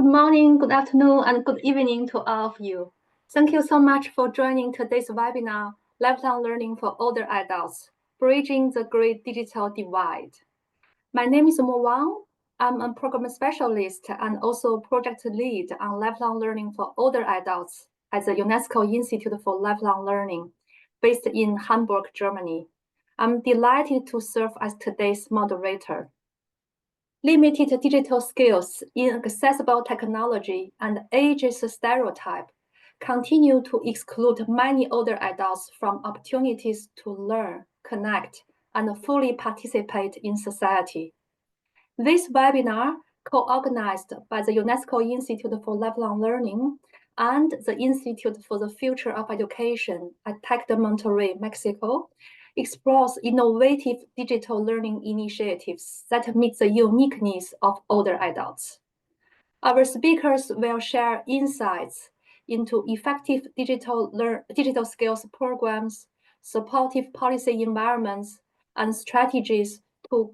morning, good afternoon, and good evening to all of you. Thank you so much for joining today's webinar, Lifelong Learning for Older Adults, Bridging the Great Digital Divide. My name is Mo Wang. I'm a program specialist and also project lead on lifelong learning for older adults at the UNESCO Institute for Lifelong Learning, based in Hamburg, Germany. I'm delighted to serve as today's moderator. Limited digital skills, inaccessible technology, and ageist stereotype continue to exclude many older adults from opportunities to learn, connect, and fully participate in society. This webinar, co-organized by the UNESCO Institute for Lifelong Learning and the Institute for the Future of Education at Tec de Monterrey, Mexico, explores innovative digital learning initiatives that meet the unique needs of older adults. Our speakers will share insights into effective digital skills programs, supportive policy environments, and strategies to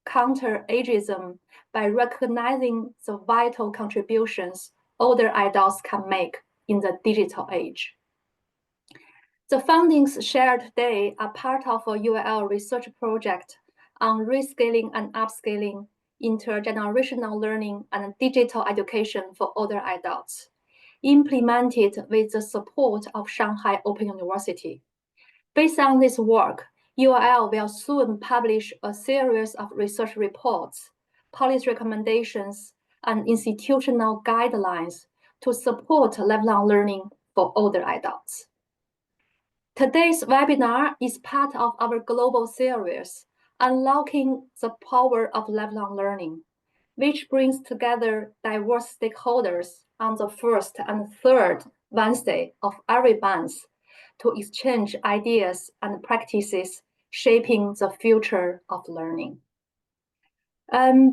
counter ageism by recognizing the vital contributions older adults can make in the digital age. The findings shared today are part of a UIL research project on rescaling and upscaling intergenerational learning and digital education for older adults, implemented with the support of Shanghai Open University. Based on this work, UIL will soon publish a series of research reports, policy recommendations, and institutional guidelines to support lifelong learning for older adults. Today's webinar is part of our global series, Unlocking the Power of Lifelong Learning, which brings together diverse stakeholders on the first and third Wednesday of every month to exchange ideas and practices shaping the future of learning.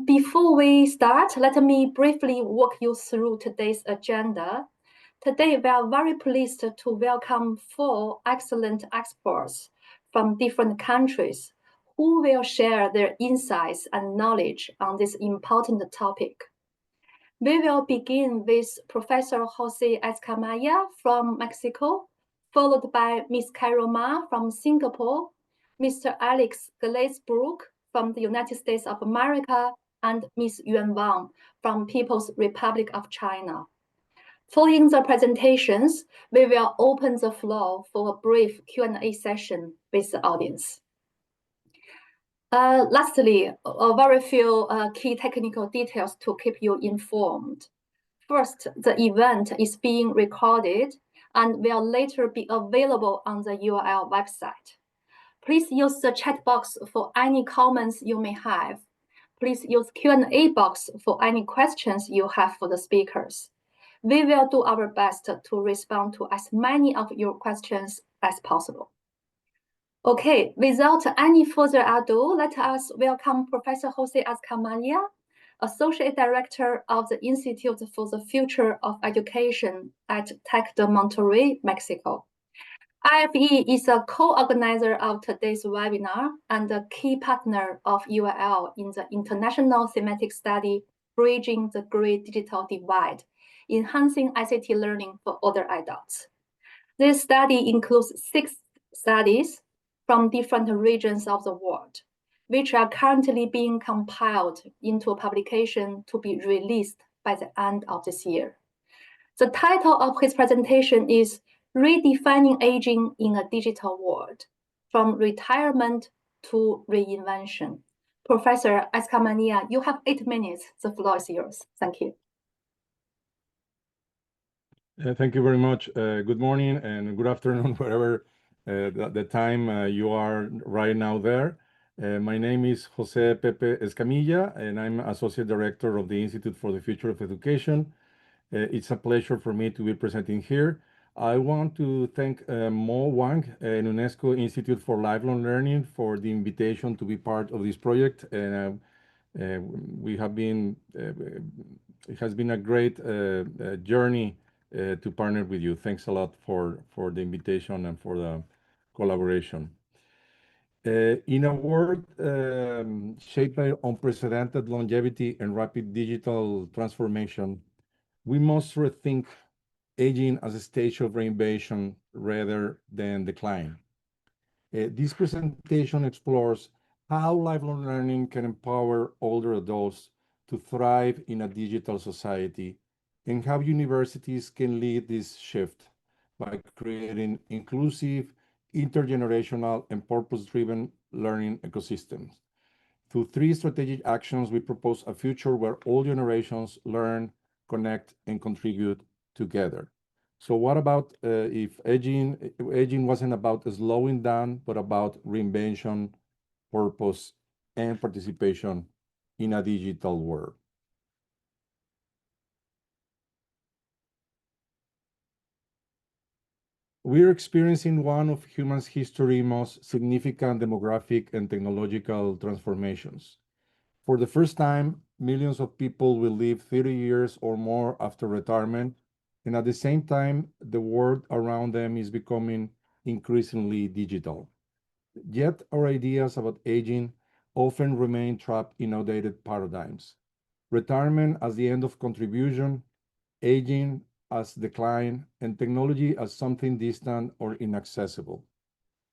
Before we start, let me briefly walk you through today's agenda. Today, we are very pleased to welcome 4 excellent experts from different countries who will share their insights and knowledge on this important topic. We will begin with Professor Jose Escamilla from Mexico, followed by Ms. Carol Ma from Singapore, Mr. Alex Glazebrook from the United States of America, and Ms. Yuan Wang from People's Republic of China. Following the presentations, we will open the floor for a brief Q&A session with the audience. Lastly, a very few key technical details to keep you informed. First, the event is being recorded and will later be available on the URL website. Please use the chat box for any comments you may have. Please use Q&A box for any questions you have for the speakers. We will do our best to respond to as many of your questions as possible. Okay, without any further ado, let us welcome Professor Jose Escamilla, Associate Director of the Institute for the Future of Education at Tec de Monterrey, Mexico. IFE is a co-organizer of today's webinar and a key partner of UIL in the international thematic study, Bridging the Great Digital Divide, Enhancing ICT Learning for Older Adults. This study includes 6 studies from different regions of the world, which are currently being compiled into a publication to be released by the end of this year. The title of his presentation is Redefining Aging in a Digital World, From Retirement to Reinvention. Professor Escamilla, you have 8 minutes. The floor is yours. Thank you. Thank you very much. Good morning and good afternoon, wherever the time you are right now there. My name is Jose Pepe Escamilla, and I'm Associate Director of the Institute for the Future of Education. It's a pleasure for me to be presenting here. I want to thank Mo Wang and UNESCO Institute for Lifelong Learning for the invitation to be part of this project. And we have been, it has been a great journey to partner with you. Thanks a lot for the invitation and for the collaboration. In a world shaped by unprecedented longevity and rapid digital transformation, We must rethink aging as a stage of reinvention rather than decline. This presentation explores how lifelong learning can empower older adults to thrive in a digital society and how universities can lead this shift by creating inclusive, intergenerational, and purpose-driven learning ecosystems. Through three strategic actions, we propose a future where all generations learn, connect, and contribute together. So what about if aging wasn't about slowing down, but about reinvention, purpose, and participation in a digital world? We're experiencing one of human history's most significant demographic and technological transformations. For the first time, millions of people will live 30 years or more after retirement, and at the same time, the world around them is becoming increasingly digital. Yet, our ideas about aging often remain trapped in outdated paradigms. Retirement as the end of contribution, aging as decline, and technology as something distant or inaccessible.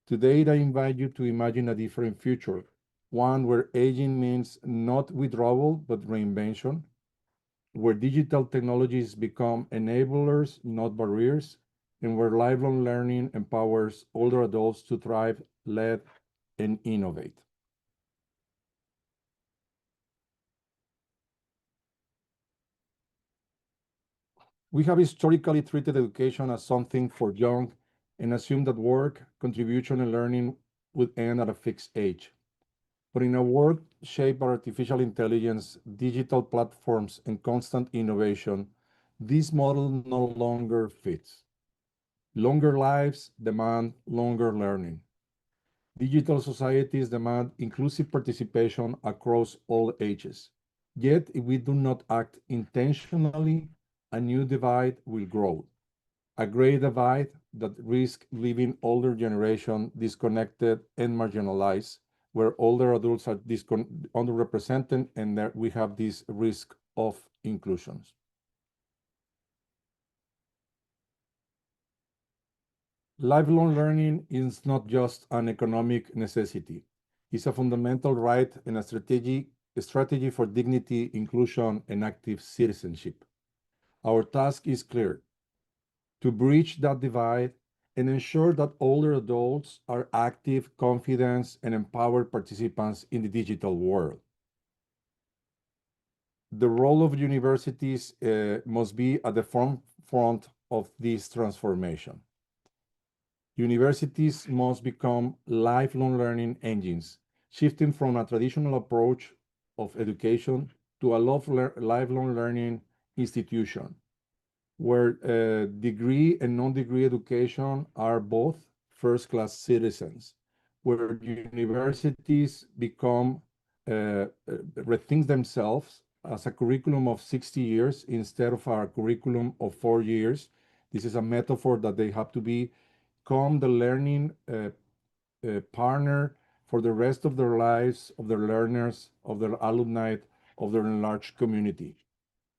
Today, I invite you to imagine a different future, one where aging means not withdrawal, but reinvention, where digital technologies become enablers, not barriers, and where lifelong learning empowers older adults to thrive, lead, and innovate. We have historically treated education as something for young and assumed that work, contribution, and learning would end at a fixed age. But in a world shaped by artificial intelligence, digital platforms, and constant innovation, this model no longer fits. Longer lives demand longer learning. Digital societies demand inclusive participation across all ages. Yet, if we do not act intentionally, a new divide will grow. A great divide that risks leaving older generation disconnected and marginalized, where older adults are underrepresented, and there we have this risk of inclusions. Lifelong learning is not just an economic necessity. It's a fundamental right and a strategy for dignity, inclusion, and active citizenship. Our task is clear: to bridge that divide and ensure that older adults are active, confident, and empowered participants in the digital world. The role of universities must be at the forefront of this transformation. Universities must become lifelong learning engines, shifting from a traditional approach of education to a lifelong learning institution, where degree and non-degree education are both first-class citizens, where universities become rethink themselves as a curriculum of 60 years instead of a curriculum of 4 years. This is a metaphor that they have to become the learning partner for the rest of their lives, of their learners, of their alumni, of their enlarged community.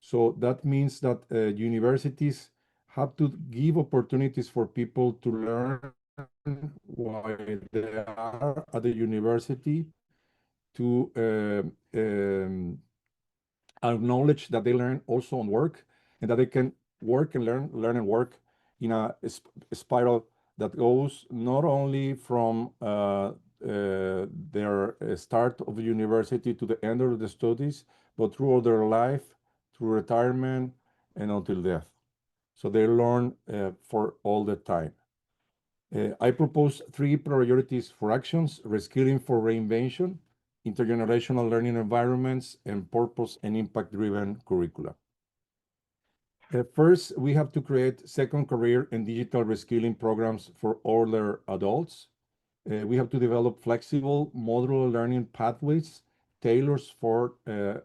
So that means that universities have to give opportunities for people to learn while they are at the university, to acknowledge that they learn also on work, and that they can work and learn and work in a spiral that goes not only from their start of the university to the end of the studies, but through their life, through retirement, and until death. So they learn for all the time. I propose 3 priorities for actions: reskilling for reinvention, intergenerational learning environments, and purpose and impact-driven curricula. First, we have to create second career and digital reskilling programs for older adults. We have to develop flexible modular learning pathways tailored for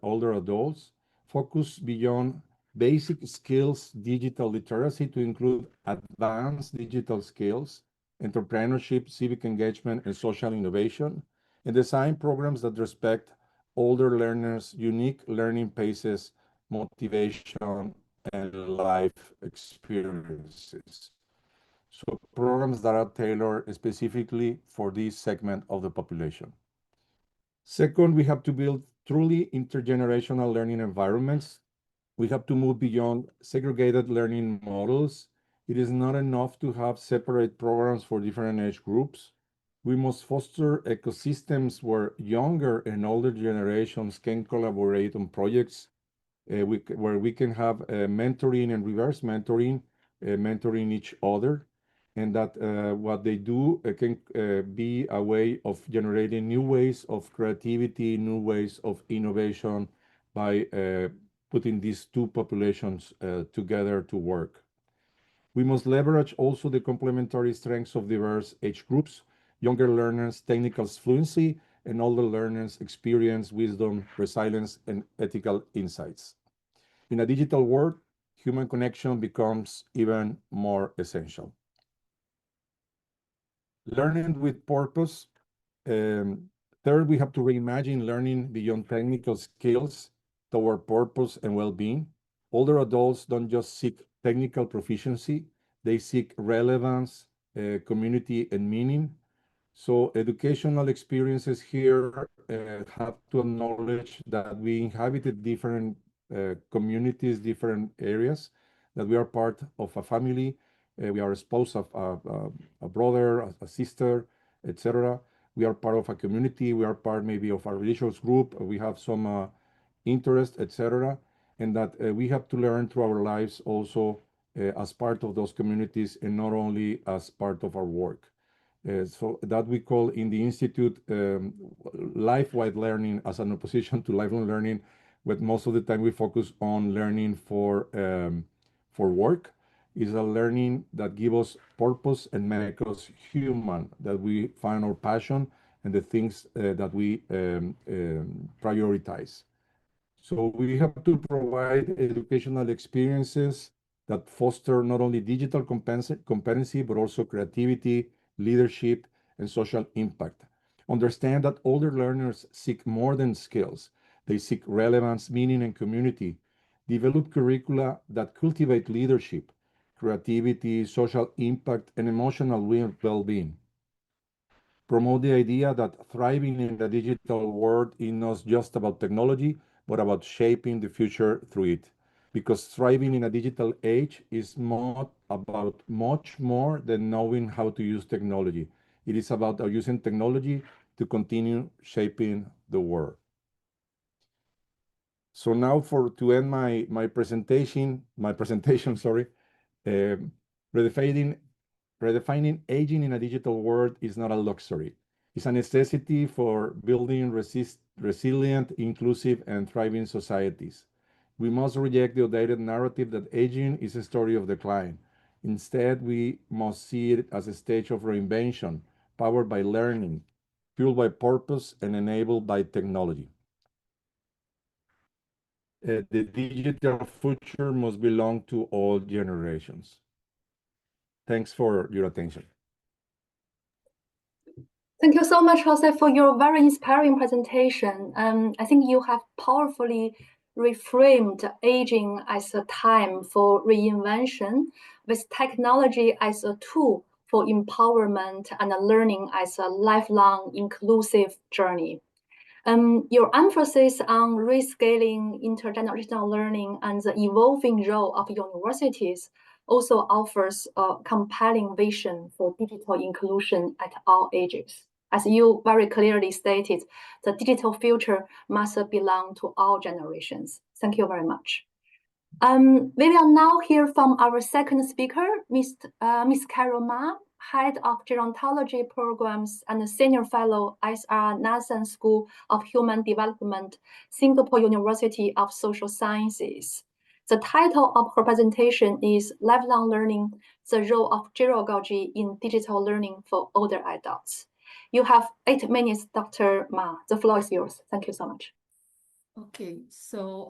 older adults, focus beyond basic skills, digital literacy, to include advanced digital skills, entrepreneurship, civic engagement, and social innovation, and design programs that respect older learners' unique learning paces, motivation, and life experiences. So programs that are tailored specifically for this segment of the population. Second, we have to build truly intergenerational learning environments. We have to move beyond segregated learning models. It is not enough to have separate programs for different age groups. We must foster ecosystems where younger and older generations can collaborate on projects where we can have mentoring and reverse mentoring, mentoring each other, and that what they do can be a way of generating new ways of creativity, new ways of innovation by putting these two populations together to work. We must leverage also the complementary strengths of diverse age groups, younger learners' technical fluency, and older learners' experience, wisdom, resilience, and ethical insights. In a digital world, human connection becomes even more essential. Learning with purpose. Third, we have to reimagine learning beyond technical skills toward purpose and well-being. Older adults don't just seek technical proficiency, they seek relevance, community, and meaning. So educational experiences here have to acknowledge that we inhabited different communities, different areas, that we are part of a family, we are a spouse of a brother, a sister, etc. We are part of a community, we are part maybe of a religious group, we have some interest, etc. And that we have to learn through our lives also as part of those communities and not only as part of our work. So that we call in the Institute life-wide learning as an opposition to lifelong learning, but most of the time we focus on learning for work. Is a learning that gives us purpose and make us human, that we find our passion and the things that we prioritize. So we have to provide educational experiences that foster not only digital competency, but also creativity, leadership, and social impact. Understand that older learners seek more than skills. They seek relevance, meaning, and community. Develop curricula that cultivate leadership, creativity, social impact, and emotional well-being. Promote the idea that thriving in the digital world is not just about technology, but about shaping the future through it. Because thriving in a digital age is not about much more than knowing how to use technology. It is about using technology to continue shaping the world. So now to end my presentation, sorry, redefining Redefining aging in a digital world is not a luxury. It's a necessity for building resilient, inclusive, and thriving societies. We must reject the outdated narrative that aging is a story of decline. Instead, we must see it as a stage of reinvention, powered by learning, fueled by purpose, and enabled by technology. The digital future must belong to all generations. Thanks for your attention. Thank you so much, Jose, for your very inspiring presentation. I think you have powerfully reframed aging as a time for reinvention, with technology as a tool for empowerment and learning as a lifelong inclusive journey. Your emphasis on rescaling intergenerational learning and the evolving role of universities also offers a compelling vision for digital inclusion at all ages. As you very clearly stated, the digital future must belong to all generations. Thank you very much. We will now hear from our second speaker, Ms. Carol Ma, Head of Gerontology Programs and Senior Fellow, S.R. Nathan School of Human Development, Singapore University of Social Sciences. The title of her presentation is Lifelong Learning, the Role of Gerontology in Digital Learning for Older Adults. You have 8 minutes, Dr. Ma. The floor is yours. Thank you so much. Okay, so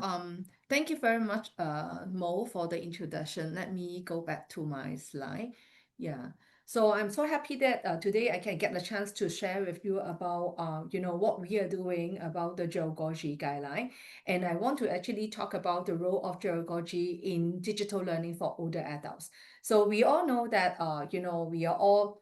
thank you very much, Mo, for the introduction. Let me go back to my slide. Yeah, So I'm so happy that today I can get the chance to share with you about, what we are doing about the pedagogy guideline. And I want to actually talk about the role of pedagogy in digital learning for older adults. So we all know that, we are all,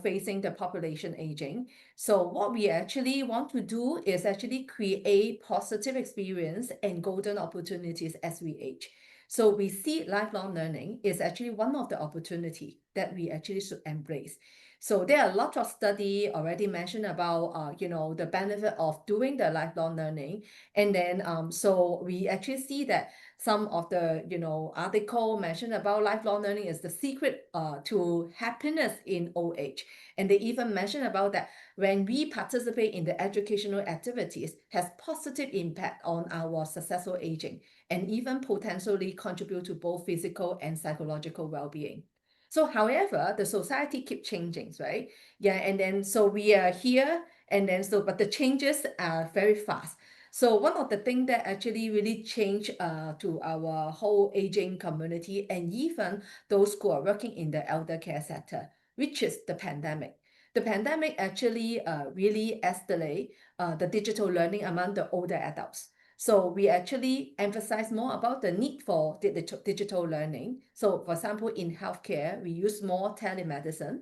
facing the population aging. So what we actually want to do is actually create positive experience and golden opportunities as we age. So we see lifelong learning is actually one of the opportunity that we actually should embrace. So there are a lot of study already mentioned about, the benefit of doing the lifelong learning. And then, so we actually see that some of the, article mentioned about lifelong learning is the secret to happiness in old age. And they even mentioned about that when we participate in the educational activities has positive impact on our successful aging and even potentially contribute to both physical and psychological well-being. So, however, the society keep changing, right? Yeah, and then so we are here, and then so, but the changes are very fast. So one of the things that actually really changed to our whole aging community and even those who are working in the elder care sector, which is the pandemic. The pandemic actually really escalate the digital learning among the older adults. So we actually emphasize more about the need for digital learning. So for example, in healthcare, we use more telemedicine,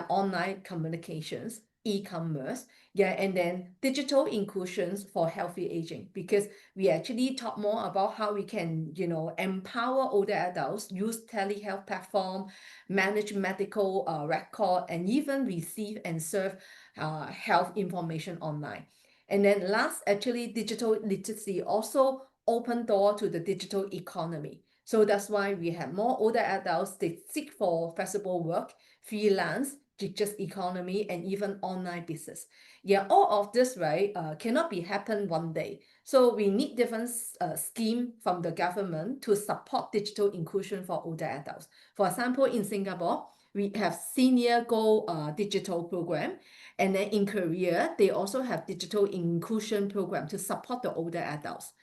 online communications, e-commerce, and then digital inclusions for healthy aging, because we actually talk more about how we can, empower older adults, use telehealth platform, manage medical record, and even receive and serve health information online. And then last, actually, digital literacy also open door to the digital economy. So that's why we have more older adults, they seek for flexible work, freelance, digital economy, and even online business. Yeah, all of this, right, cannot be happen one day. So we need different scheme from the government to support digital inclusion for older adults. For example, in Singapore, we have senior goal digital program. And then in Korea, they also have digital inclusion program to support the older adults.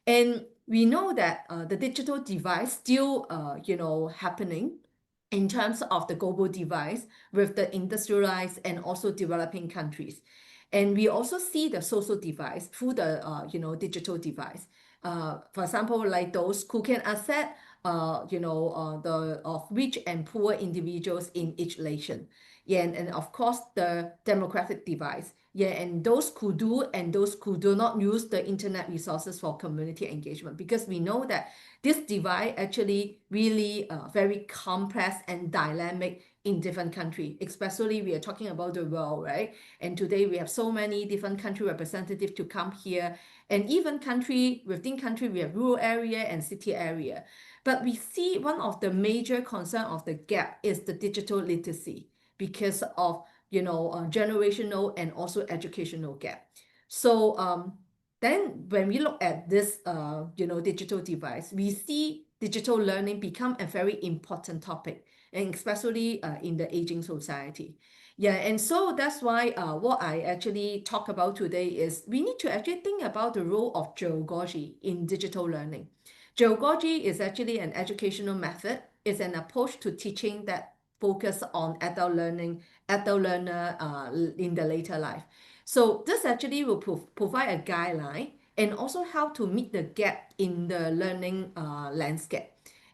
And we know that the digital divide still, happening in terms of the global device with the industrialized and also developing countries. And we also see the social device through the, digital device. For example, like those who can access, the of rich and poor individuals in each nation. Yeah, and of course, the demographic device. Yeah, and those who do and those who do not use the internet resources for community engagement, because we know that this divide actually really very complex and dynamic in different countries, especially we are talking about the world, right? And today we have so many different country representatives to come here, and even country within country we have rural area and city area. But we see one of the major concern of the gap is the digital literacy because of generational and also educational gap. So then when we look at this digital device, we see digital learning become a very important topic, and especially in the aging society. Yeah, and so that's why what I actually talk about today is we need to actually think about the role of pedagogy in digital learning. Pedagogy is actually an educational method. It's an approach to teaching that focus on adult learning, adult learner in the later life. So this actually will provide a guideline and also help to meet the gap in the learning landscape.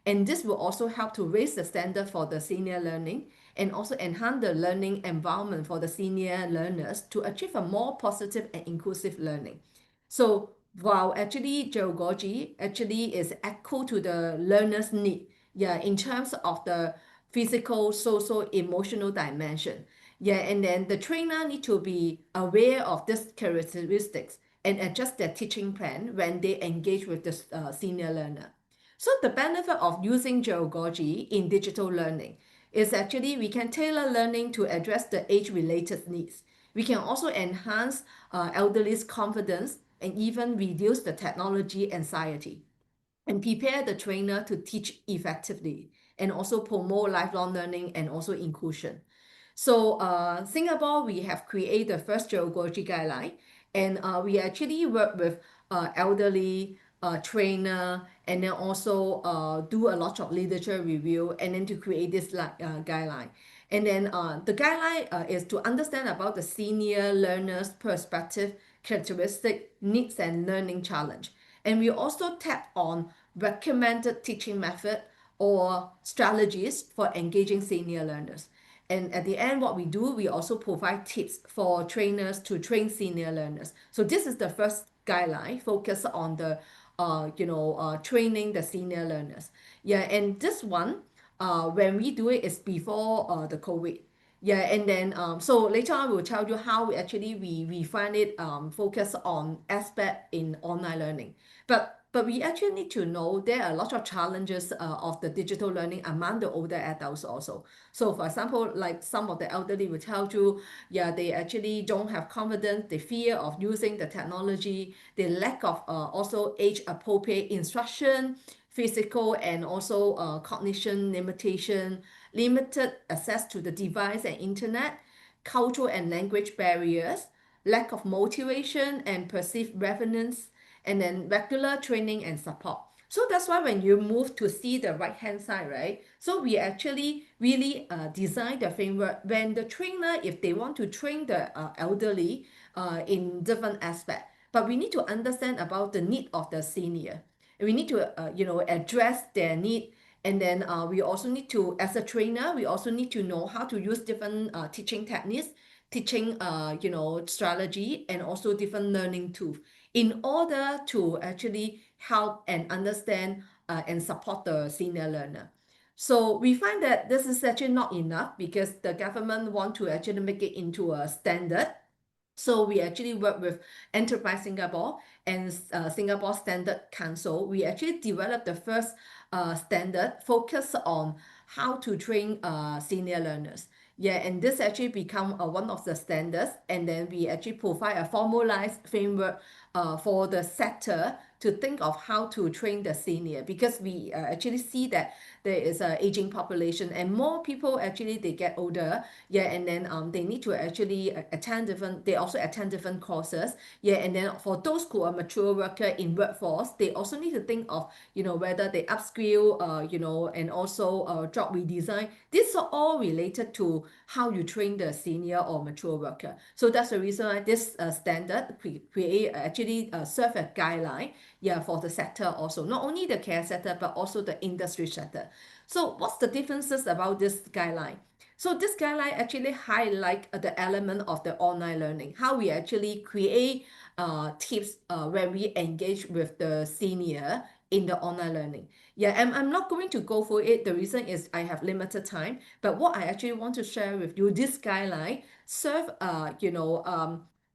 And this will also help to raise the standard for the senior learning and also enhance the learning environment for the senior learners to achieve a more positive and inclusive learning. So while actually pedagogy actually is echo to the learner's need, in terms of the physical, social, emotional dimension. Yeah, and then the trainer need to be aware of these characteristics and adjust their teaching plan when they engage with the senior learner. So the benefit of using pedagogy in digital learning is actually we can tailor learning to address the age-related needs. We can also enhance elderly's confidence and even reduce the technology anxiety and prepare the trainer to teach effectively and also promote lifelong learning and also inclusion. So Singapore, we have created the first pedagogy guideline, and we actually work with elderly trainer, and then also do a lot of literature review, and then to create this guideline. And then the guideline is to understand about the senior learner's perspective, characteristic, needs, and learning challenge. And we also tap on recommended teaching method or strategies for engaging senior learners. And at the end, what we do, we also provide tips for trainers to train senior learners. So this is the first guideline, focus on the, training the senior learners. Yeah, and this one, when we do it, is before the COVID. Yeah, and then so later on we'll tell you how we find it focus on aspect in online learning. But we actually need to know there are a lot of challenges of the digital learning among the older adults also. So for example, like some of the elderly will tell you, yeah, they actually don't have confidence, they fear of using the technology, they lack of also age appropriate instruction, physical and also cognition limitation, limited access to the device and internet, cultural and language barriers, lack of motivation and perceived relevance, and then regular training and support. So that's why when you move to see the right hand side, right? So we actually really design the framework when the trainer, if they want to train the elderly in different aspects, but we need to understand about the need of the senior. We need to address their need, and then we also need to, as a trainer, we also need to know how to use different teaching techniques, teaching strategy, and also different learning tools in order to actually help and understand and support the senior learner. So we find that this is actually not enough because the government want to actually make it into a standard. So we actually work with Enterprise Singapore and Singapore Standard Council. We actually developed the first standard focus on how to train senior learners. Yeah, and this actually become one of the standards, and then we actually provide a formalized framework for the sector to think of how to train the senior, because we actually see that there is an aging population and more people actually they get older. Yeah, and then they need to actually attend different, they also attend different courses. Yeah, and then for those who are mature worker in workforce, they also need to think of whether they upskill and also job redesign. These are all related to how you train the senior or mature worker. So that's the reason why this standard create actually serve a guideline, yeah, for the sector also, not only the care sector but also the industry sector. So what's the differences about this guideline? So this guideline actually highlight the element of the online learning, how we actually create tips when we engage with the senior in the online learning. Yeah, and I'm not going to go for it. The reason is I have limited time. But what I actually want to share with you, this guideline serve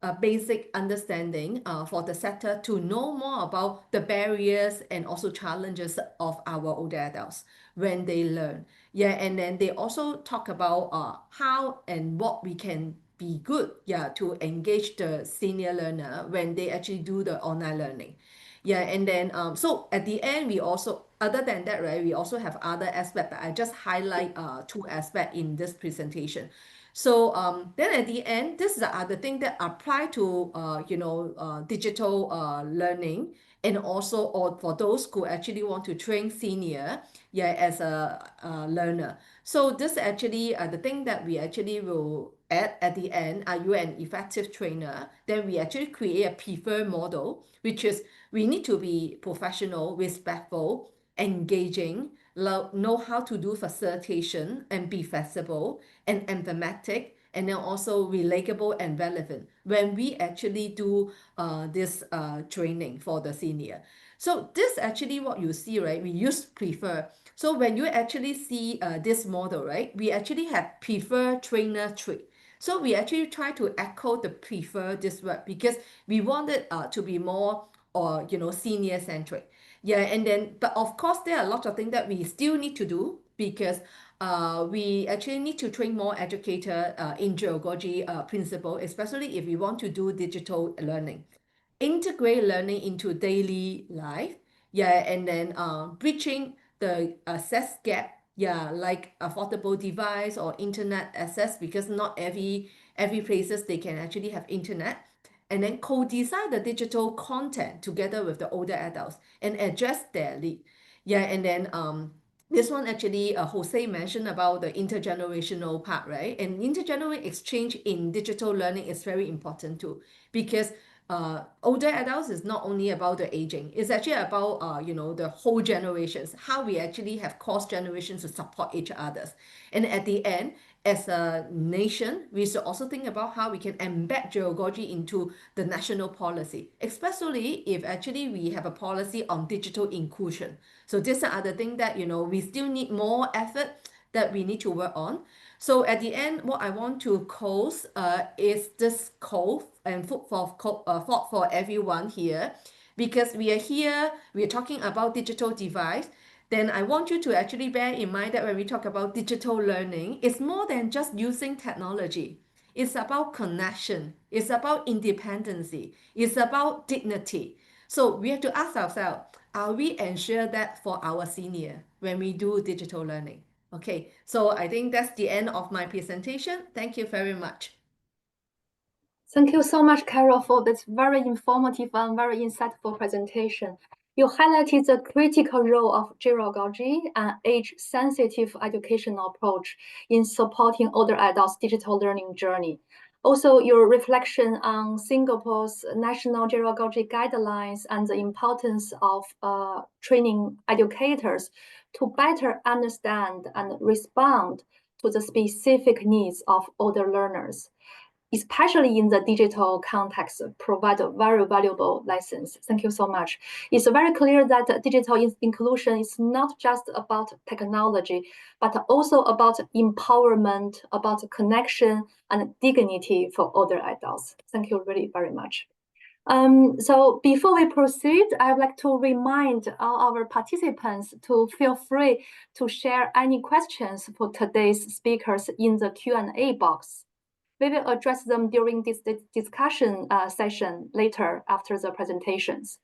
a basic understanding for the sector to know more about the barriers and also challenges of our older adults when they learn. Yeah, and then they also talk about how and what we can be good, yeah, to engage the senior learner when they actually do the online learning. Yeah, and then so at the end, we also, other than that, right, we also have other aspects, but I just highlight two aspects in this presentation. So then at the end, this is the other thing that apply to digital learning, and also or for those who actually want to train senior, yeah, as a learner. So this actually the thing that we actually will add at the end. Are you an effective trainer? Then we actually create a preferred model, which is we need to be professional, respectful, engaging, know how to do facilitation and be flexible and empathetic, and then also relatable and relevant when we actually do this training for the senior. So this actually what you see, right? We use prefer. So when you actually see this model, right? We actually have prefer trainer trait. So we actually try to echo the prefer this word because we want it to be more or senior centric. Yeah, and then but of course there are a lot of things that we still need to do because we actually need to train more educator in pedagogy principle, especially if we want to do digital learning, integrate learning into daily life. Yeah, and then bridging the access gap, yeah, like affordable device or internet access, because not every places they can actually have internet. And then co-design the digital content together with the older adults and address their need. Yeah, and then This one actually, Jose mentioned about the intergenerational part, right? And intergenerational exchange in digital learning is very important too, because older adults is not only about the aging, it's actually about the whole generations, how we actually have cross generations to support each others. And at the end, as a nation, we should also think about how we can embed geogogy into the national policy, especially if actually we have a policy on digital inclusion. So these are the things that, we still need more effort that we need to work on. So at the end, what I want to close is this call and thought for everyone here, because we are here, we are talking about digital device. Then I want you to actually bear in mind that when we talk about digital learning, it's more than just using technology. It's about connection. It's about independency. It's about dignity. So we have to ask ourselves, are we ensure that for our senior when we do digital learning? Okay, so I think that's the end of my presentation. Thank you very much. Thank you so much, Carol, for this very informative and very insightful presentation. You highlighted the critical role of gerogogy, an age-sensitive educational approach in supporting older adults' digital learning journey. Also, your reflection on Singapore's national gerogogy guidelines and the importance of training educators to better understand and respond to the specific needs of older learners, especially in the digital context, provide a very valuable lessons. Thank you so much. It's very clear that digital inclusion is not just about technology, but also about empowerment, about connection and dignity for older adults. Thank you really very much. So before we proceed, I would like to remind all our participants to feel free to share any questions for today's speakers in the Q&A box. We will address them during this discussion session later after the presentations.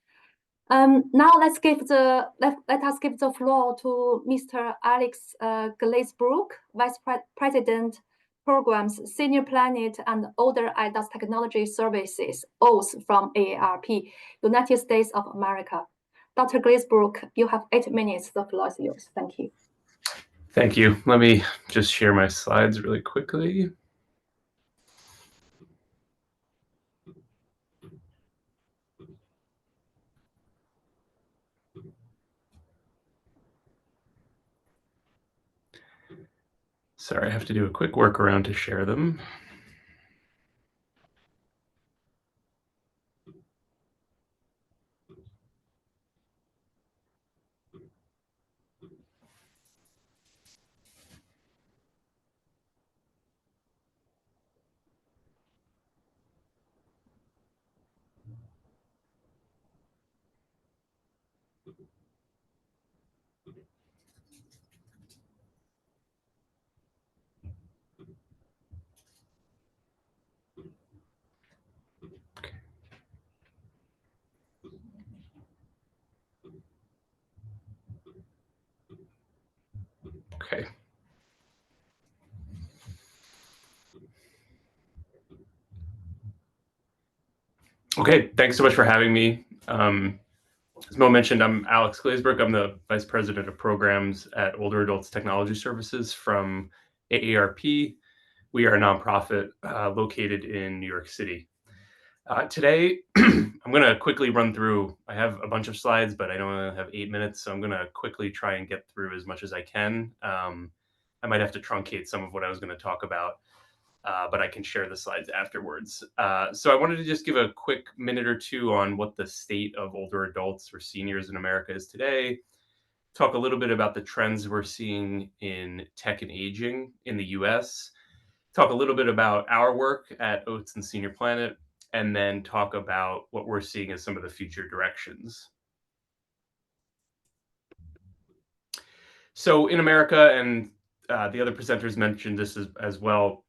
Now let us give the floor to Mr. Alex Glazebrook, Vice President, Programs, Senior Planet and Older Adults Technology Services, OAS from AARP, United States of America. Dr. Glazebrook, you have 8 minutes. The floor is yours. Thank you. Thank you. Let me just share my slides really quickly. Sorry, I have to do a quick workaround to share them. Okay. Okay, thanks so much for having me. As Mo mentioned, I'm Alex Glazebrook. I'm the Vice President of Programs at Older Adults Technology Services from AARP. We are a nonprofit located in New York City. Today, I'm going to quickly run through, I have a bunch of slides, but I don't have 8 minutes, so I'm going to quickly try and get through as much as I can. I might have to truncate some of what I was going to talk about, but I can share the slides afterwards. So I wanted to just give a quick minute or two on what the state of older adults or seniors in America is today, talk a little bit about the trends we're seeing in tech and aging in the US, talk a little bit about our work at Oats and Senior Planet, and then talk about what we're seeing as some of the future directions. So in America, and the other presenters mentioned this as well,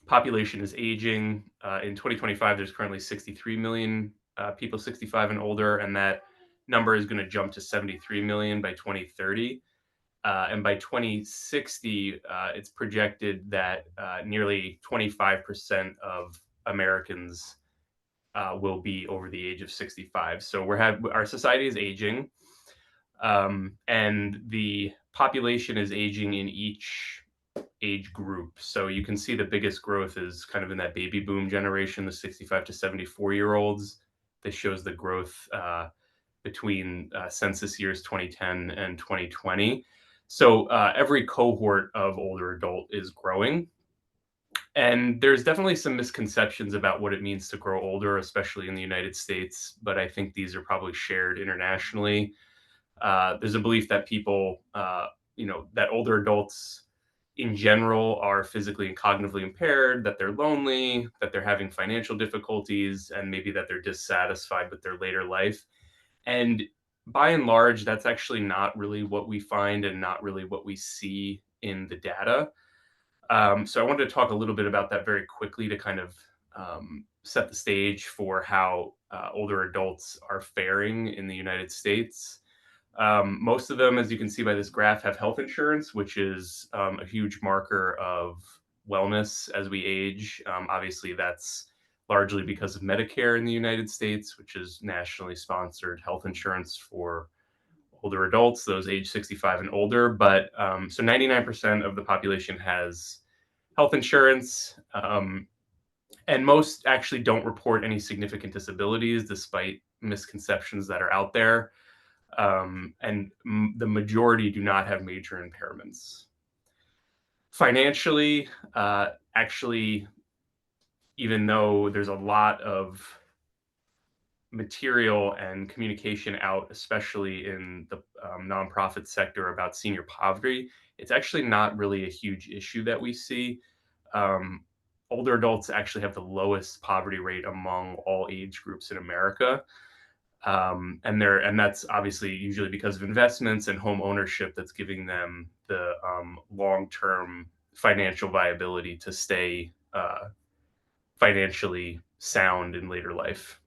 population is aging. In 2025, there's currently 63 million people 65 and older, and that number is going to jump to 73 million by 2030. And by 2060, it's projected that nearly 25% of Americans will be over the age of 65. So our society is aging. And the population is aging in each age group. So you can see the biggest growth is kind of in that baby boom generation, the 65 to 74-year-olds. This shows the growth between census years 2010 and 2020. So every cohort of older adult is growing. And there's definitely some misconceptions about what it means to grow older, especially in the United States, but I think these are probably shared internationally. There's a belief that people, that older adults in general are physically and cognitively impaired, that they're lonely, that they're having financial difficulties, and maybe that they're dissatisfied with their later life. And by and large, that's actually not really what we find and not really what we see in the data. So I wanted to talk a little bit about that very quickly to kind of set the stage for how older adults are faring in the United States. Most of them, as you can see by this graph, have health insurance, which is a huge marker of wellness as we age. Obviously, that's largely because of Medicare in the United States, which is nationally sponsored health insurance for older adults, those age 65 and older. But so 99% of the population has health insurance. And most actually don't report any significant disabilities, despite misconceptions that are out there. And the majority do not have major impairments. Financially, actually, even though there's a lot of material and communication out, especially in the nonprofit sector, about senior poverty, it's actually not really a huge issue that we see. Older adults actually have the lowest poverty rate among all age groups in America. And that's obviously usually because of investments and home ownership that's giving them the long-term financial viability to stay financially sound in later life.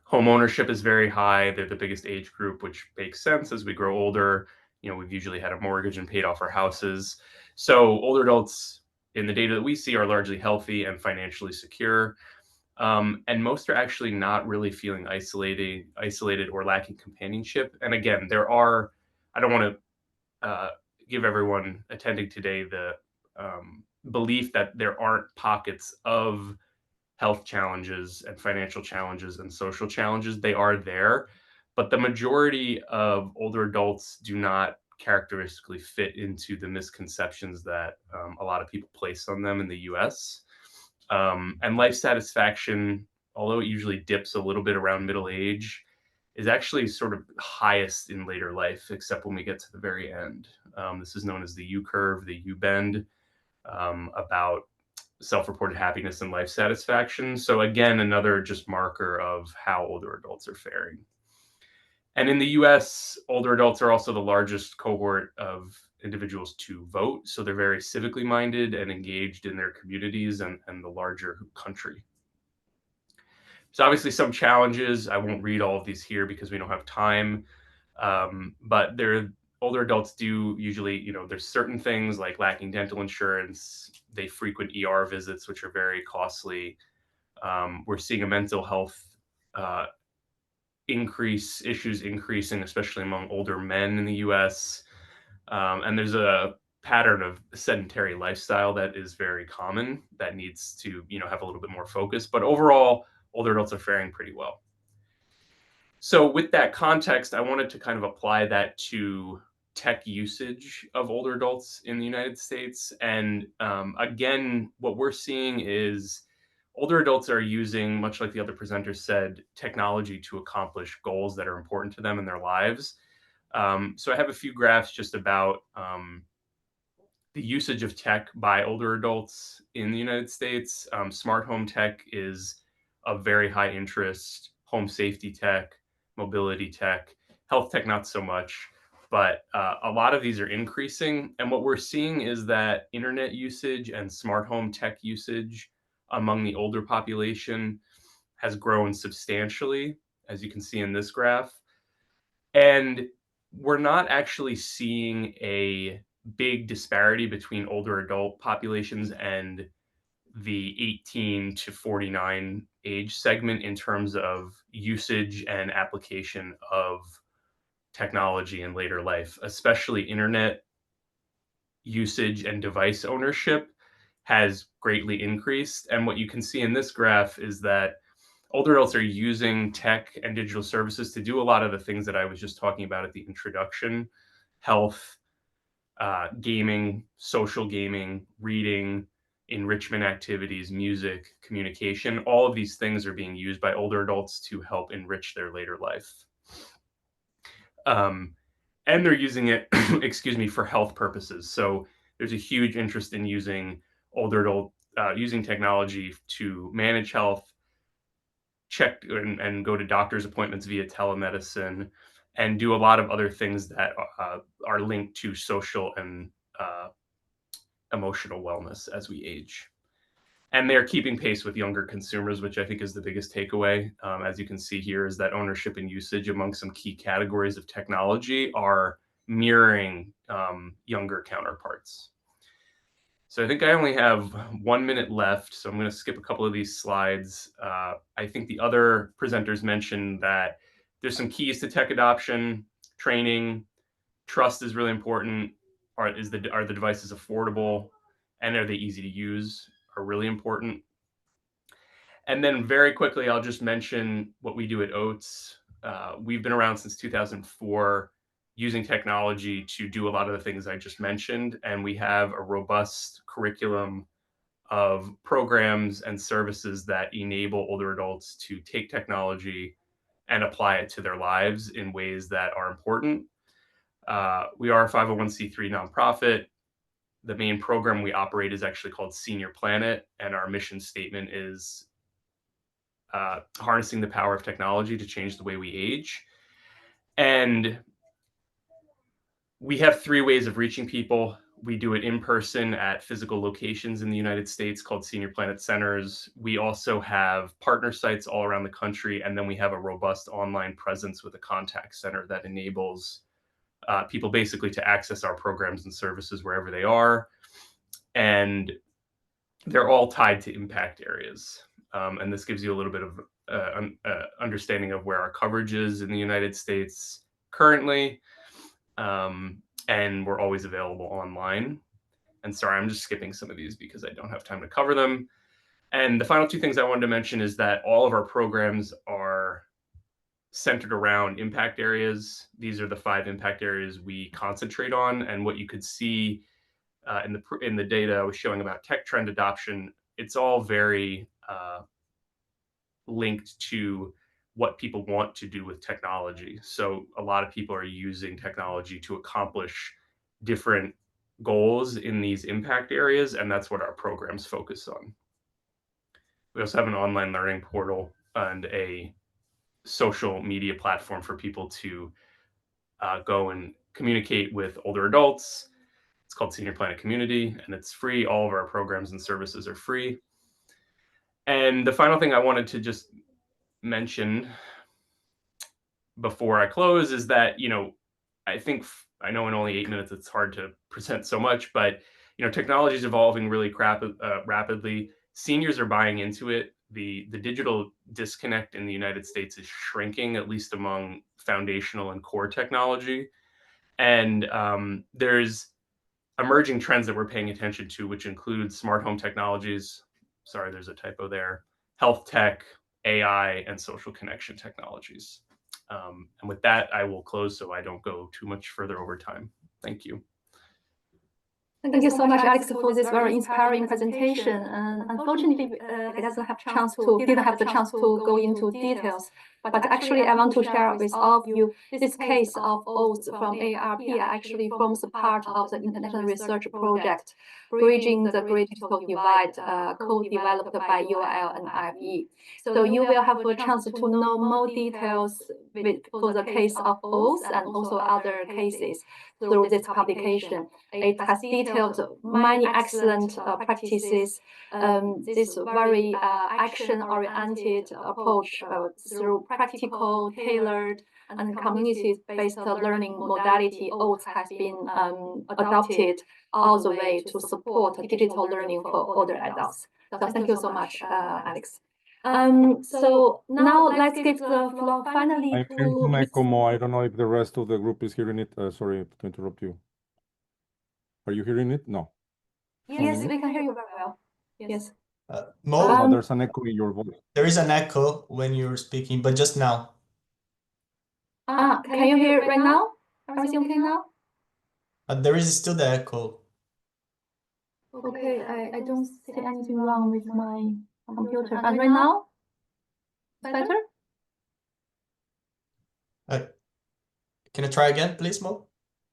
Home ownership is very high. They're the biggest age group, which makes sense as we grow older. We've usually had a mortgage and paid off our houses. So older adults in the data that we see are largely healthy and financially secure. And most are actually not really feeling isolated or lacking companionship. And again, I don't want to give everyone attending today the belief that there aren't pockets of health challenges and financial challenges and social challenges. They are there, but the majority of older adults do not characteristically fit into the misconceptions that a lot of people place on them in the US. And life satisfaction, although it usually dips a little bit around middle age, is actually sort of highest in later life, except when we get to the very end. This is known as the U curve, the U bend, about self-reported happiness and life satisfaction. So again, another just marker of how older adults are faring. And in the US, older adults are also the largest cohort of individuals to vote. So they're very civically minded and engaged in their communities and the larger country. So obviously some challenges. I won't read all of these here because we don't have time. But older adults do usually, there's certain things like lacking dental insurance. They frequent ER visits, which are very costly. We're seeing a mental health issues increasing, especially among older men in the US. And there's a pattern of sedentary lifestyle that is very common that needs to, have a little bit more focus. But overall, older adults are faring pretty well. So with that context, I wanted to kind of apply that to tech usage of older adults in the United States. And again, what we're seeing is older adults are using, much like the other presenters said, technology to accomplish goals that are important to them in their lives. So I have a few graphs just about the usage of tech by older adults in the United States. Smart home tech is of very high interest, home safety tech, mobility tech, health tech, not so much, but a lot of these are increasing. And what we're seeing is that internet usage and smart home tech usage among the older population has grown substantially, as you can see in this graph. And we're not actually seeing a big disparity between older adult populations and the 18 to 49 age segment in terms of usage and application of technology in later life, especially internet usage and device ownership has greatly increased. And what you can see in this graph is that older adults are using tech and digital services to do a lot of the things that I was just talking about at the introduction: health, gaming, social gaming, reading, enrichment activities, music, communication. All of these things are being used by older adults to help enrich their later life. And they're using it, excuse me, for health purposes. So there's a huge interest in using using technology to manage health, check and go to doctor's appointments via telemedicine, and do a lot of other things that are linked to social and emotional wellness as we age. And they're keeping pace with younger consumers, which I think is the biggest takeaway. As you can see here, is that ownership and usage among some key categories of technology are mirroring younger counterparts. So I think I only have 1 minute left, so I'm going to skip a couple of these slides. I think the other presenters mentioned that there's some keys to tech adoption: training, trust is really important. Are the devices affordable, and are they easy to use, are really important. And then very quickly, I'll just mention what we do at Oates. We've been around since 2004, using technology to do a lot of the things I just mentioned. And we have a robust curriculum of programs and services that enable older adults to take technology and apply it to their lives in ways that are important. We are a 501c3 nonprofit. The main program we operate is actually called Senior Planet, and our mission statement is harnessing the power of technology to change the way we age. And we have 3 ways of reaching people. We do it in person at physical locations in the United States called Senior Planet Centers. We also have partner sites all around the country, and then we have a robust online presence with a contact center that enables people basically to access our programs and services wherever they are. And they're all tied to impact areas. And this gives you a little bit of understanding of where our coverage is in the United States currently. And we're always available online. And sorry, I'm just skipping some of these because I don't have time to cover them. And the final 2 things I wanted to mention is that all of our programs are centered around impact areas. These are the 5 impact areas we concentrate on. And what you could see in the data I was showing about tech trend adoption, it's all very linked to what people want to do with technology. So a lot of people are using technology to accomplish different goals in these impact areas, and that's what our programs focus on. We also have an online learning portal and a social media platform for people to go and communicate with older adults. It's called Senior Planet Community, and it's free. All of our programs and services are free. And the final thing I wanted to just mention before I close is that, I know in only 8 minutes it's hard to present so much, but technology is evolving really rapidly. Seniors are buying into it. The digital disconnect in the United States is shrinking, at least among foundational and core technology. And there's emerging trends that we're paying attention to, which include smart home technologies. Sorry, there's a typo there. Health tech, AI, and social connection technologies. And with that, I will close so I don't go too much further over time. Thank you. Thank you so much, Alex, for this very inspiring presentation. And unfortunately, it didn't have the chance to go into details. But actually, I want to share with all of you this case of Oates from AARP actually forms a part of the international research project, Bridging the Great Digital Divide, co-developed by UIL and IFE. So you will have a chance to know more details for the case of Oates and also other cases through this publication. It has detailed many excellent practices, this very action-oriented approach through practical, tailored, and community-based learning modality. Oates has been adopted all the way to support digital learning for older adults. So thank you so much, Alex. So now let's give the floor finally I'm to hearing some echo, Ms. Mo. I don't know if the rest of the group is hearing it. Sorry to interrupt you. Are you hearing it? No. Yes, we can hear you very well. Yes. Mo, No, there's an echo in your voice. there is an echo when you're speaking, but just now. Can you hear it right now? Everything okay now? There is still the echo. Okay, I don't see anything wrong with my computer. And right now? Better? Can I try again, please, Mo?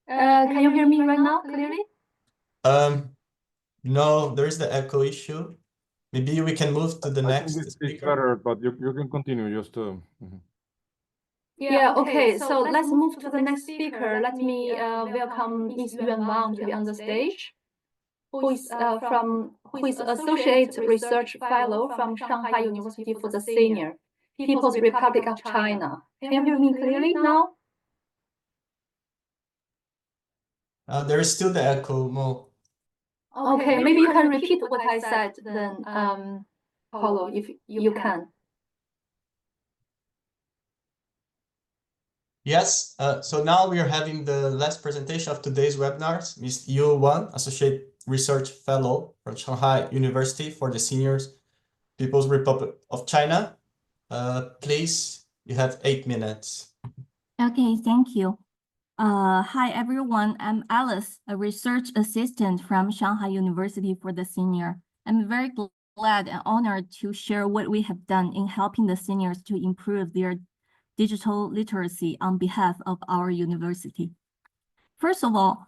Can you hear me right now clearly? No, there is the echo issue. Maybe we can move to the I next think it's speaker. better, but you can continue. Just Yeah, okay, so let's move to the next speaker. Let me welcome Ms. Yuan Wang to be on the stage, who is Associate Research Fellow from Shanghai University for the Senior, People's Republic of China. Can you hear me clearly now? There is still the echo, Mo. Okay, maybe you can repeat what I said then, Paulo, if you can. Yes, so now we are having the last presentation of today's webinars. Ms. Yu Wan, Associate Research Fellow from Shanghai University for the Seniors, People's Republic of China. Please, you have 8 minutes. Okay, thank you. Hi, everyone. I'm Alice, a research assistant from Shanghai University for the Senior. I'm very glad and honored to share what we have done in helping the seniors to improve their digital literacy on behalf of our university. First of all,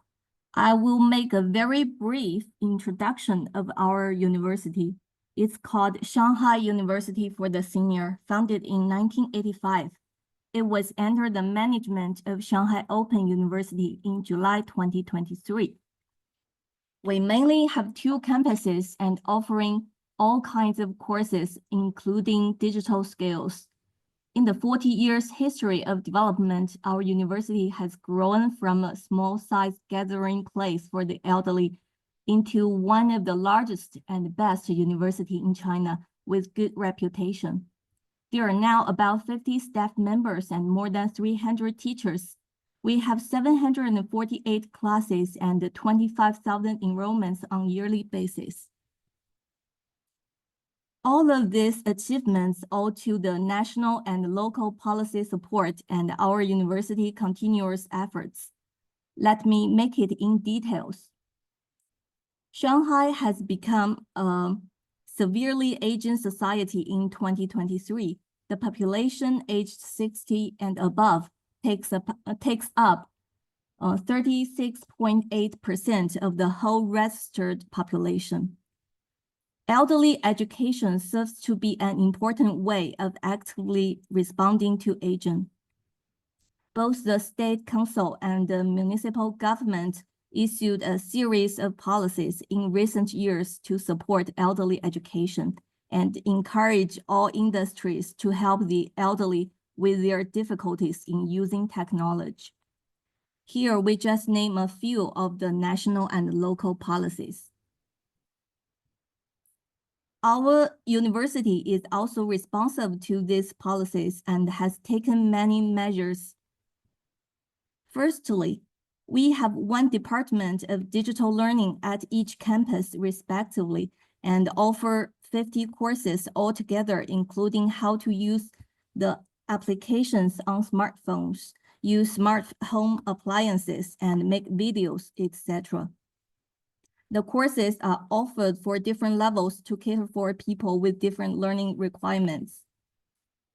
I will make a very brief introduction of our university. It's called Shanghai University for the Senior, founded in 1985. It was under the management of Shanghai Open University in July 2023. We mainly have 2 campuses and offering all kinds of courses, including digital skills. In the 40 years history of development, our university has grown from a small-sized gathering place for the elderly into one of the largest and best universities in China with good reputation. There are now about 50 staff members and more than 300 teachers. We have 748 classes and 25,000 enrollments on a yearly basis. All of these achievements owe to the national and local policy support and our university continuous efforts. Let me make it in details. Shanghai has become a severely aging society in 2023. The population aged 60 and above takes up 36.8% of the whole registered population. Elderly education serves to be an important way of actively responding to aging. Both the State Council and the municipal government issued a series of policies in recent years to support elderly education and encourage all industries to help the elderly with their difficulties in using technology. Here, we just name a few of the national and local policies. Our university is also responsive to these policies and has taken many measures. Firstly, we have 1 department of digital learning at each campus respectively and offer 50 courses altogether, including how to use the applications on smartphones, use smart home appliances, and make videos, etc. The courses are offered for different levels to cater for people with different learning requirements.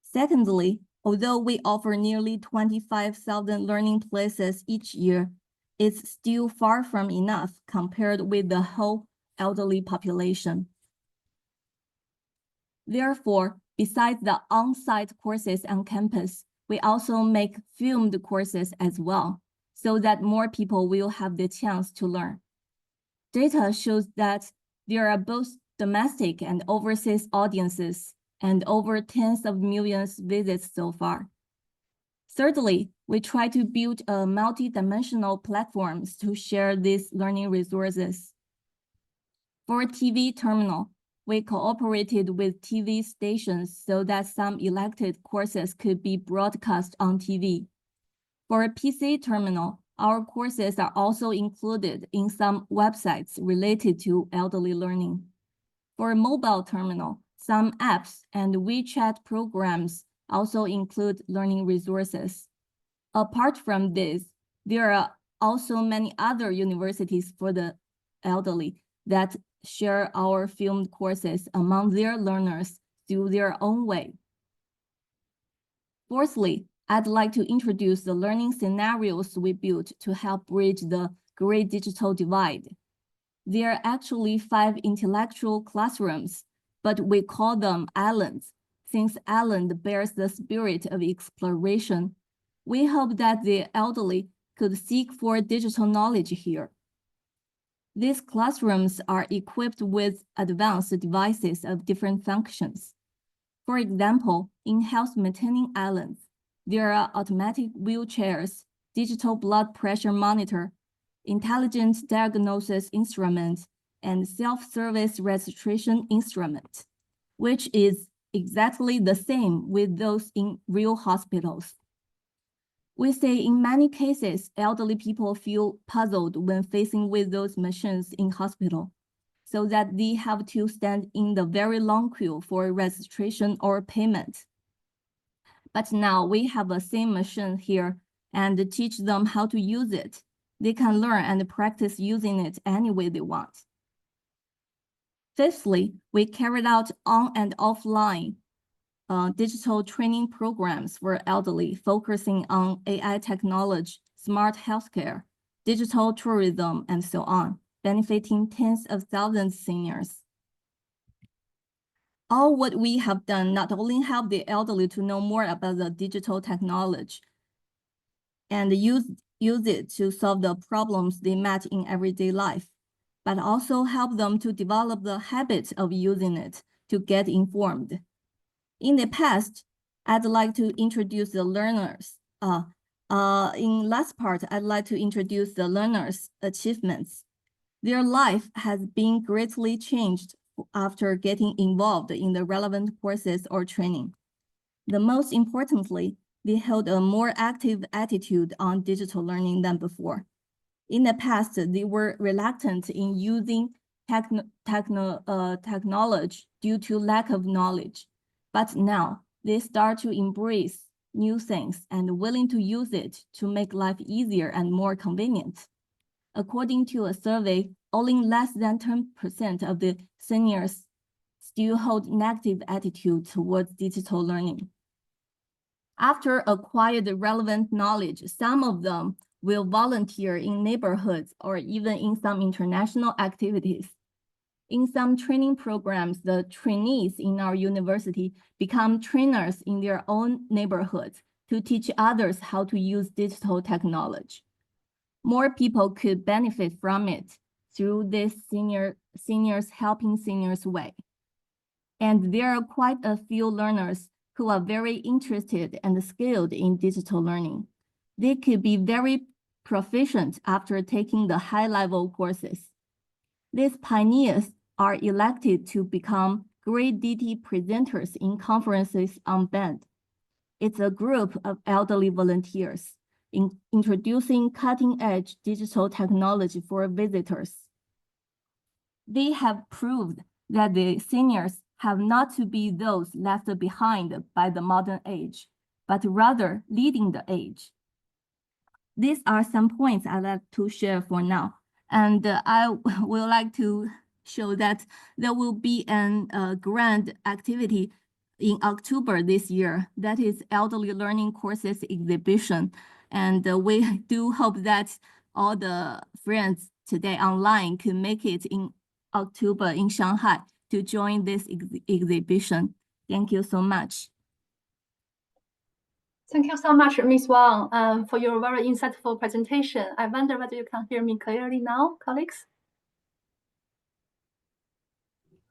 Secondly, although we offer nearly 25,000 learning places each year, it's still far from enough compared with the whole elderly population. Therefore, besides the on-site courses on campus, we also make filmed courses as well, so that more people will have the chance to learn. Data shows that there are both domestic and overseas audiences, and over tens of millions visits so far. Thirdly, we try to build a multi-dimensional platforms to share these learning resources. For TV terminal, we cooperated with TV stations so that some elected courses could be broadcast on TV. For a PC terminal, our courses are also included in some websites related to elderly learning. For a mobile terminal, some apps and WeChat programs also include learning resources. Apart from this, there are also many other universities for the elderly that share our filmed courses among their learners through their own way. Fourthly, I'd like to introduce the learning scenarios we built to help bridge the great digital divide. There are actually 5 intellectual classrooms, but we call them islands, since island bears the spirit of exploration. We hope that the elderly could seek for digital knowledge here. These classrooms are equipped with advanced devices of different functions. For example, in health maintaining islands, there are automatic wheelchairs, digital blood pressure monitor, intelligent diagnosis instrument, and self-service registration instrument, which is exactly the same with those in real hospitals. We say in many cases, elderly people feel puzzled when facing with those machines in hospital, so that they have to stand in the very long queue for registration or payment. But now we have a same machine here and teach them how to use it. They can learn and practice using it any way they want. Fifthly, we carried out on and offline digital training programs for elderly, focusing on AI technology, smart healthcare, digital tourism, and so on, benefiting tens of thousands of seniors. All what we have done not only help the elderly to know more about the digital technology and use it to solve the problems they met in everyday life, but also help them to develop the habit of using it to get informed. In the past, I'd like to introduce the learners. In last part, I'd like to introduce the learners' achievements. Their life has been greatly changed after getting involved in the relevant courses or training. The most importantly, they held a more active attitude on digital learning than before. In the past, they were reluctant in using technology due to lack of knowledge. But now they start to embrace new things and willing to use it to make life easier and more convenient. According to a survey, only less than 10% of the seniors still hold negative attitude towards digital learning. After acquired relevant knowledge, some of them will volunteer in neighborhoods or even in some international activities. In some training programs, the trainees in our university become trainers in their own neighborhoods to teach others how to use digital technology. More people could benefit from it through this seniors helping seniors way. And there are quite a few learners who are very interested and skilled in digital learning. They could be very proficient after taking the high-level courses. These pioneers are elected to become great DT presenters in conferences on band. It's a group of elderly volunteers in introducing cutting-edge digital technology for visitors. They have proved that the seniors have not to be those left behind by the modern age, but rather leading the age. These are some points I'd like to share for now. And I would like to show that there will be a grand activity in October this year. That is Elderly Learning Courses Exhibition. And we do hope that all the friends today online can make it in October in Shanghai to join this exhibition. Thank you so much. Thank you so much, Ms. Wang, for your very insightful presentation. I wonder whether you can hear me clearly now, colleagues?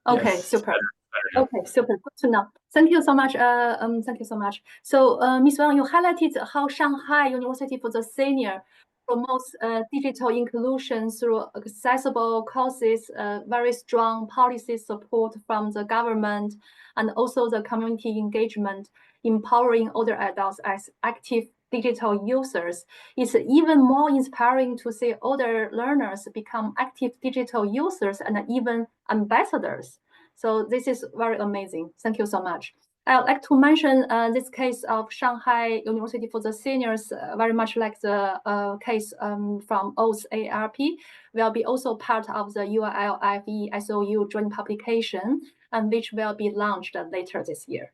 Okay, Yes, super. better. Okay, super. Good to know. Thank you so much. Thank you so much. So, Ms. Wang, you highlighted how Shanghai University for the Senior promotes digital inclusion through accessible courses, very strong policy support from the government, and also the community engagement, empowering older adults as active digital users. It's even more inspiring to see older learners become active digital users and even ambassadors. So this is very amazing. Thank you so much. I'd like to mention this case of Shanghai University for the Seniors, very much like the case from OATS ARP, will be also part of the UILFE SOU joint publication, and which will be launched later this year.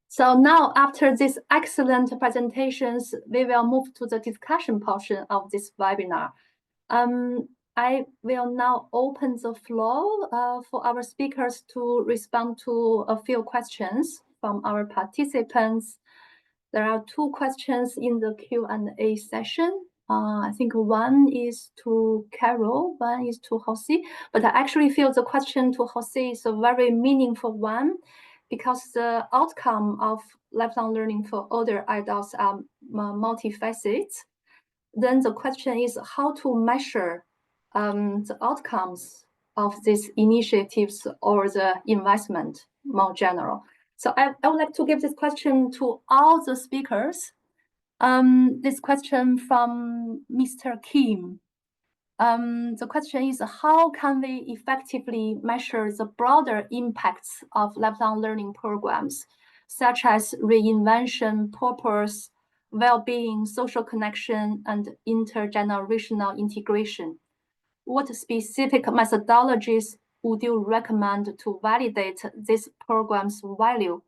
So now, after these excellent presentations, we will move to the discussion portion of this webinar. I will now open the floor for our speakers to respond to a few questions from our participants. There are two questions in the Q&A session. I think one is to Carol, one is to Jose, but I actually feel the question to Jose is a very meaningful one, because the outcome of lifelong learning for older adults are multifaceted. Then the question is how to measure the outcomes of these initiatives or the investment more general. So I would like to give this question to all the speakers. This question from Mr. Kim. The question is, how can we effectively measure the broader impacts of lifelong learning programs, such as reinvention, purpose, well-being, social connection, and intergenerational integration? What specific methodologies would you recommend to validate this program's value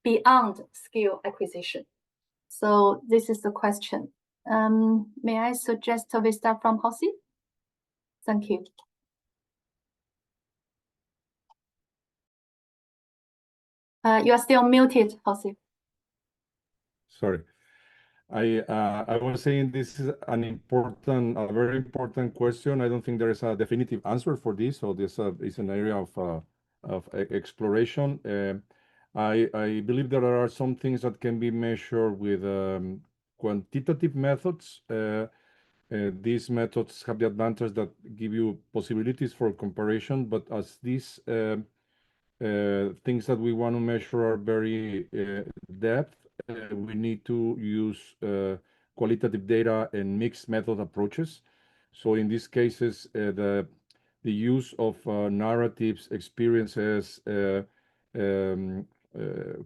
beyond skill acquisition? So this is the question. May I suggest we start from Jose? Thank you. You are still muted, Jose. Sorry. I was saying this is a very important question. I don't think there is a definitive answer for this, so this is an area of exploration. I believe there are some things that can be measured with quantitative methods. These methods have the advantage that give you possibilities for comparison, but as these things that we want to measure are very depth, we need to use qualitative data and mixed method approaches. So in these cases, the use of narratives, experiences,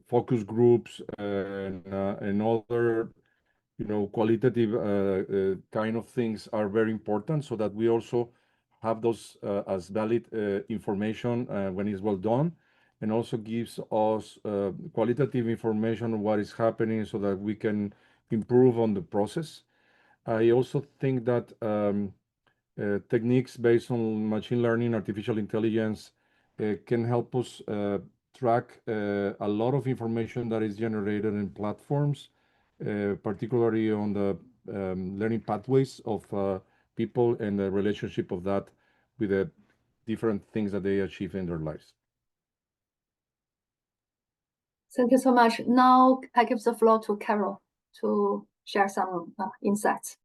focus groups, and other qualitative kind of things are very important, so that we also have those as valid information when it's well done, and also gives us qualitative information on what is happening so that we can improve on the process. I also think that techniques based on machine learning, artificial intelligence can help us track a lot of information that is generated in platforms, particularly on the learning pathways of people and the relationship of that with the different things that they achieve in their lives. Thank you so much. Now I give the floor to Carol to share some insights.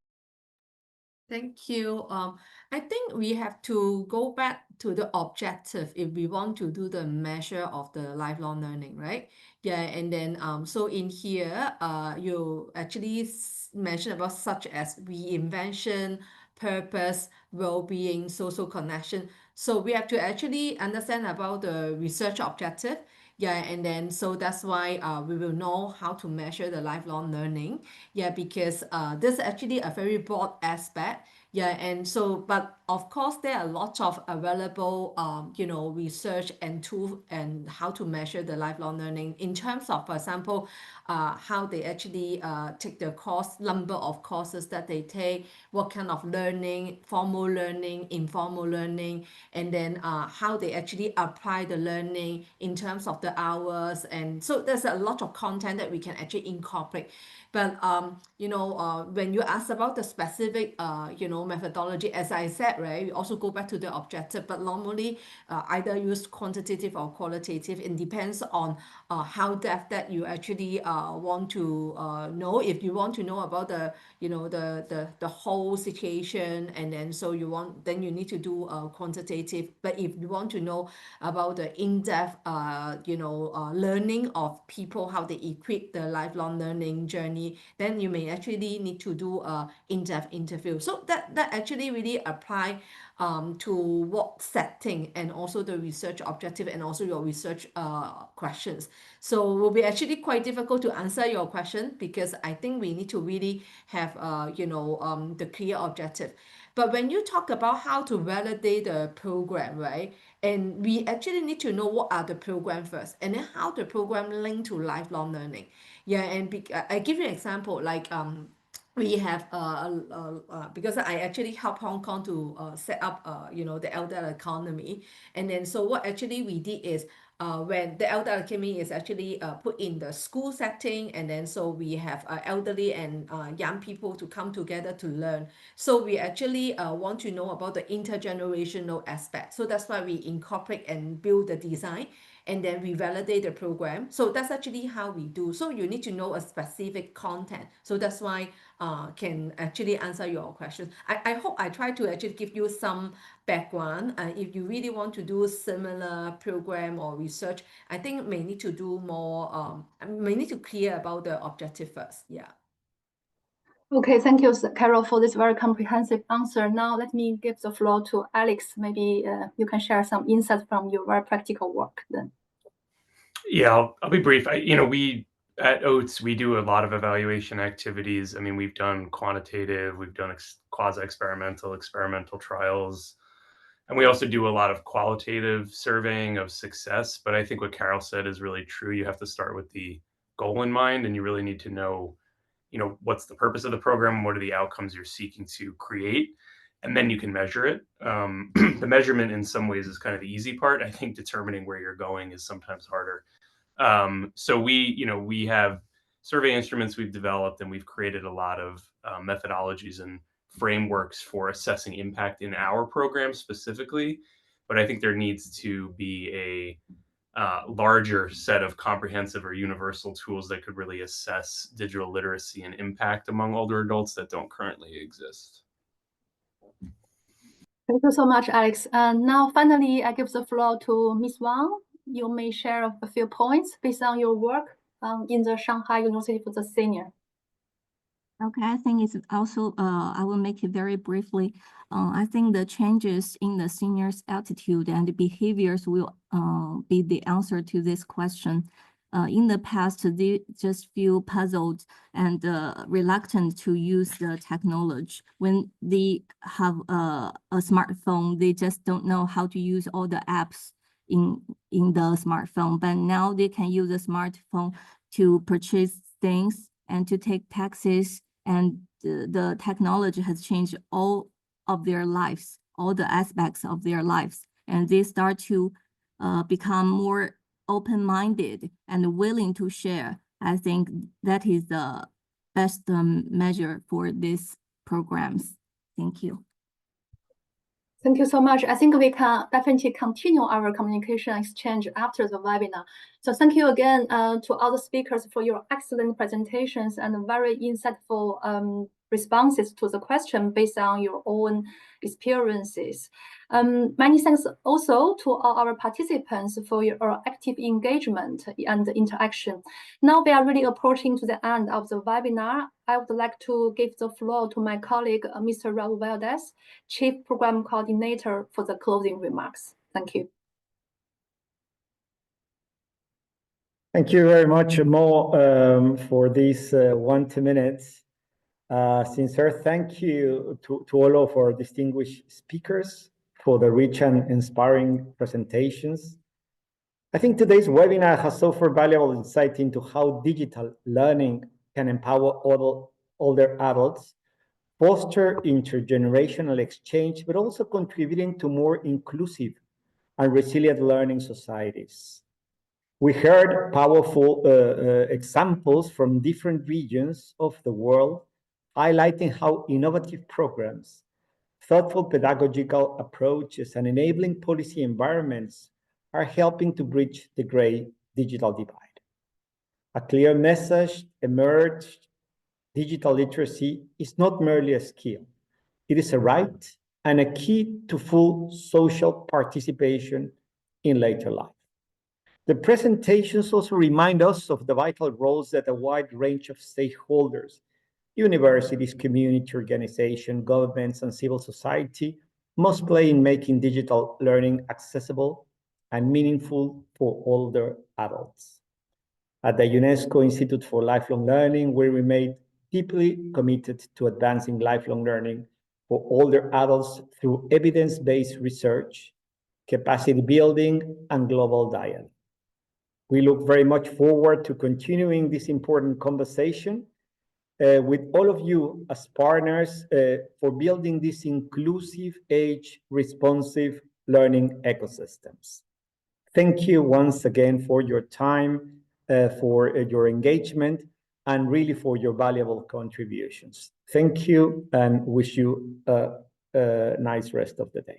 Thank you. I think we have to go back to the objective if we want to do the measure of the lifelong learning, right? Yeah, and then so in here, you actually mentioned about such as reinvention, purpose, well-being, social connection. So we have to actually understand about the research objective. Yeah, and then so that's why we will know how to measure the lifelong learning. Yeah, because this is actually a very broad aspect. Yeah, and so, but of course, there are lots of available, research and tools and how to measure the lifelong learning in terms of, for example, how they actually take the course, number of courses that they take, what kind of learning, formal learning, informal learning, and then how they actually apply the learning in terms of the hours. And so there's a lot of content that we can actually incorporate. But when you ask about the specific methodology, as I said, that, right, we also go back to the objective, but normally either use quantitative or qualitative. It depends on how depth that you actually want to know. If you want to know about the, you know, the whole situation, and then so you want, then you need to do quantitative. But if you want to know about the in-depth, you know, learning of people, how they equip the lifelong learning journey, then you may actually need to do a in-depth interview. So that actually really apply to what setting, and also the research objective, and also your research questions. So it will be actually quite difficult to answer your question, because I think we need to really have you know, the clear objective. But when you talk about how to validate the program, right, and we actually need to know what are the program first, and then how the program link to lifelong learning. Yeah, and I give you an example, like we have because I actually helped Hong Kong to set up you know, the elder economy. And then so what actually we did is when the elder economy is actually put in the school setting, and then so we have elderly and young people to come together to learn. So we actually want to know about the intergenerational aspect. So that's why we incorporate and build the design, and then we validate the program. So that's actually how we do. So you need to know a specific content. So that's why can actually answer your question. I hope I try to actually give you some background. If you really want to do similar program or research, I think may need to do more, may need to clear about the objective first. Yeah. Okay, thank you, Carol, for this very comprehensive answer. Now let me give the floor to Alex. Maybe you can share some insights from your very practical work then. Yeah, I'll be brief. You know, we at OATS, we do a lot of evaluation activities. I mean, we've done quantitative, we've done quasi-experimental, experimental trials, and we also do a lot of qualitative surveying of success. But I think what Carol said is really true. You have to start with the goal in mind, and you really need to know, you know, what's the purpose of the program, what are the outcomes you're seeking to create, and then you can measure it. The measurement in some ways is kind of the easy part. I think determining where you're going is sometimes harder. So we have survey instruments we've developed, and we've created a lot of methodologies and frameworks for assessing impact in our program specifically. But I think there needs to be a larger set of comprehensive or universal tools that could really assess digital literacy and impact among older adults that don't currently exist. Thank you so much, Alex. And now finally, I give the floor to Ms. Wang. You may share a few points based on your work in the Shanghai University for the Senior. Okay, I think it's also, I will make it very briefly. I think the changes in the seniors' attitude and the behaviors will be the answer to this question. In the past, they just feel puzzled and reluctant to use the technology. When they have a smartphone, they just don't know how to use all the apps in the smartphone. But now they can use the smartphone to purchase things and to take taxis, and the technology has changed all of their lives, all the aspects of their lives, and they start to become more open-minded and willing to share. I think that is the best measure for these programs. Thank you. Thank you so much. I think we can definitely continue our communication exchange after the webinar. So thank you again to all the speakers for your excellent presentations and very insightful responses to the question based on your own experiences. Many thanks also to all our participants for your active engagement and interaction. Now we are really approaching to the end of the webinar. I would like to give the floor to my colleague, Mr. Raul Valdez, Chief Program Coordinator, for the closing remarks. Thank you. Thank you very much, Mo, for these 1-2 minutes. Sincere thank you to all of our distinguished speakers for the rich and inspiring presentations. I think today's webinar has offered valuable insight into how digital learning can empower older adults, foster intergenerational exchange, but also contributing to more inclusive and resilient learning societies. We heard powerful examples from different regions of the world, highlighting how innovative programs thoughtful pedagogical approaches, and enabling policy environments are helping to bridge the great digital divide. A clear message emerged: digital literacy is not merely a skill, it is a right and a key to full social participation in later life. The presentations also remind us of the vital roles that a wide range of stakeholders, universities, community organizations, governments, and civil society must play in making digital learning accessible and meaningful for older adults. At the UNESCO Institute for Lifelong Learning, we remain deeply committed to advancing lifelong learning for older adults through evidence-based research, capacity building, and global dialogue. We look very much forward to continuing this important conversation with all of you as partners for building these inclusive, age-responsive learning ecosystems. Thank you once again for your time, for your engagement, and really for your valuable contributions. Thank you, and wish you a nice rest of the day.